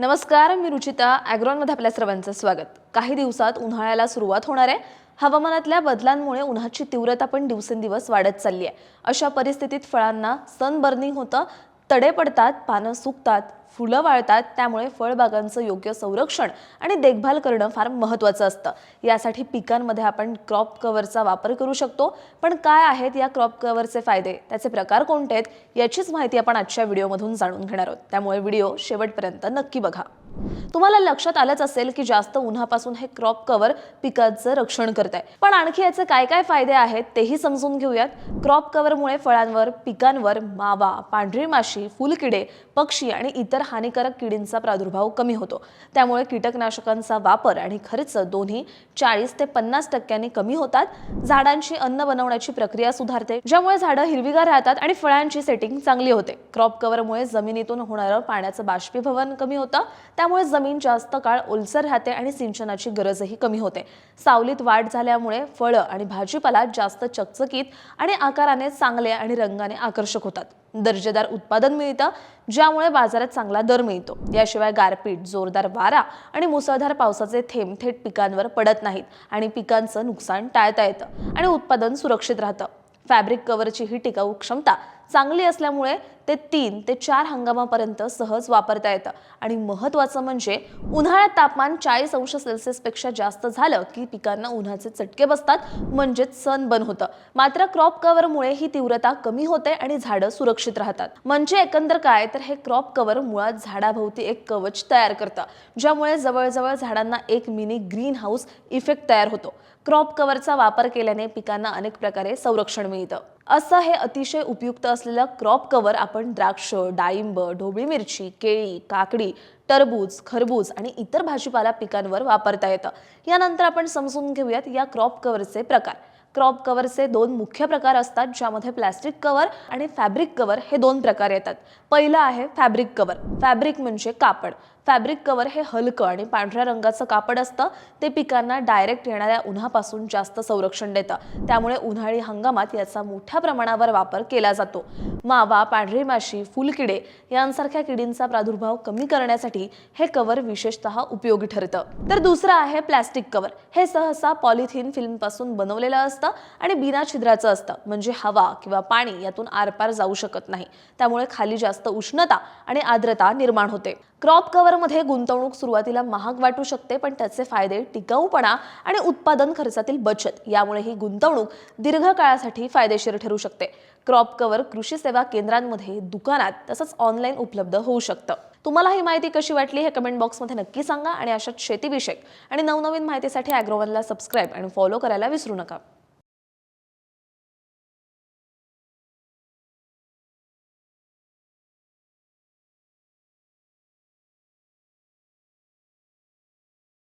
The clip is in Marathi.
नमस्कार, मी रुचिता. ॲग्रॉनमध्ये आपल्या सर्वांचं स्वागत. काही दिवसात उन्हाळ्याला सुरुवात होणार आहे. हवामानातल्या बदलांमुळे उन्हाची तीव्रता पण दिवसेंदिवस वाढत चालली आहे. अशा परिस्थितीत फळांना सनबर्निंग होतं, तडे पडतात, पानं सुकतात, फुलं वाळतात. त्यामुळे फळबागांचं योग्य संरक्षण आणि देखभाल करणं फार महत्त्वाचं असतं. यासाठी पिकांमध्ये आपण क्रॉप कव्हरचा वापर करू शकतो. पण काय आहेत या क्रॉप कव्हरचे फायदे, त्याचे प्रकार कोणते आहेत, याचीच माहिती आपण आजच्या व्हिडिओमधून जाणून घेणार आहोत. त्यामुळे व्हिडिओ शेवटपर्यंत नक्की बघा. तुम्हाला लक्षात आलंच असेल की जास्त उन्हापासून हे क्रॉप कव्हर पिकाचं रक्षण करत आहे. पण आणखी याचे काय काय फायदे आहेत तेही समजून घेऊयात. क्रॉप कव्हरमुळे फळांवर, पिकांवर मावा, पांढरी माशी, फुलकिडे, पक्षी आणि इतर हानिकारक किडींचा प्रादुर्भाव कमी होतो. त्यामुळे कीटकनाशकांचा वापर आणि खर्च दोन्ही 40 ते 50% कमी होतात. झाडांची अन्न बनवण्याची प्रक्रिया सुधारते, ज्यामुळे झाडं हिरवीगार राहतात आणि फळांची सेटिंग चांगली होते. क्रॉप कव्हरमुळे जमिनीतून होणारं पाण्याचं बाष्पीभवन कमी होतं. त्यामुळे जमीन जास्त काळ ओलसर राहते आणि सिंचनाची गरजही कमी होते. सावलीत वाढ झाल्यामुळे फळं आणि भाजीपाला जास्त चकचकीत आणि आकाराने चांगले आणि रंगाने आकर्षक होतात. दर्जेदार उत्पादन मिळतं, ज्यामुळे बाजारात चांगला दर मिळतो. याशिवाय गारपीट, जोरदार वारा आणि मुसळधार पावसाचे थेंब थेट पिकांवर पडत नाहीत आणि पिकांचं नुकसान टाळता येतं आणि उत्पादन सुरक्षित राहतं. फॅब्रिक कव्हरची ही टिकाऊ क्षमता चांगली असल्यामुळे ते 3 ते 4 हंगामापर्यंत सहज वापरता येतं. आणि महत्त्वाचं म्हणजे उन्हाळ्यात तापमान 40 अंश सेल्सिअसपेक्षा जास्त झालं की पिकांना उन्हाचे चटके बसतात, म्हणजेच सनबर्न होतं. मात्र क्रॉप कव्हरमुळे ही तीव्रता कमी होते आणि झाडं सुरक्षित राहतात. म्हणजे एकंदर काय तर हे क्रॉप कव्हर मुळात झाडाभोवती एक कवच तयार करतं, ज्यामुळे जवळजवळ झाडांना एक मिनी ग्रीन हाऊस इफेक्ट तयार होतो. क्रॉप कव्हरचा वापर केल्याने पिकांना अनेक प्रकारे संरक्षण मिळतं. असं हे अतिशय उपयुक्त असलेलं क्रॉप कव्हर आपण द्राक्ष, डाळिंब, ढोबळी मिरची, केळी, काकडी, टरबूज, खरबूज आणि इतर भाजीपाला पिकांवर वापरता येतं. यानंतर आपण समजून घेऊयात या क्रॉप कव्हरचे प्रकार. क्रॉप कव्हरचे 2 मुख्य प्रकार असतात, ज्यामध्ये प्लास्टिक कव्हर आणि फॅब्रिक कव्हर हे 2 प्रकार येतात. पहिलं आहे फॅब्रिक कव्हर. फॅब्रिक म्हणजे कापड. फॅब्रिक कव्हर हे हलकं आणि पांढऱ्या रंगाचं कापड असतं. ते पिकांना डायरेक्ट येणाऱ्या उन्हापासून जास्त संरक्षण देतं. त्यामुळे उन्हाळी हंगामात याचा मोठ्या प्रमाणावर वापर केला जातो. मावा, पांढरी माशी, फुलकिडे यांसारख्या किडींचा प्रादुर्भाव कमी करण्यासाठी हे कव्हर विशेषतः उपयोगी ठरतं. तर दुसरं आहे प्लास्टिक कव्हर. हे सहसा पॉलिथिन फिल्मपासून बनवलेलं असतं आणि बिना छिद्राचं असतं, म्हणजे हवा किंवा पाणी यातून आरपार जाऊ शकत नाही. त्यामुळे खाली जास्त उष्णता आणि आर्द्रता निर्माण होते. क्रॉप कव्हरमध्ये गुंतवणूक सुरुवातीला महाग वाटू शकते, पण त्याचे फायदे टिकाऊपणा आणि उत्पादन खर्चातील बचत यामुळे ही गुंतवणूक दीर्घकाळासाठी फायदेशीर ठरू शकते. क्रॉप कव्हर कृषी सेवा केंद्रांमध्ये, दुकानात तसंच ऑनलाईन उपलब्ध होऊ शकतं. तुम्हाला ही माहिती कशी वाटली हे कमेंट बॉक्समध्ये नक्की सांगा आणि अशाच शेतीविषयक आणि नवनवीन माहितीसाठी ॲग्रोवनला सबस्क्राईब आणि फॉलो करायला विसरू नका.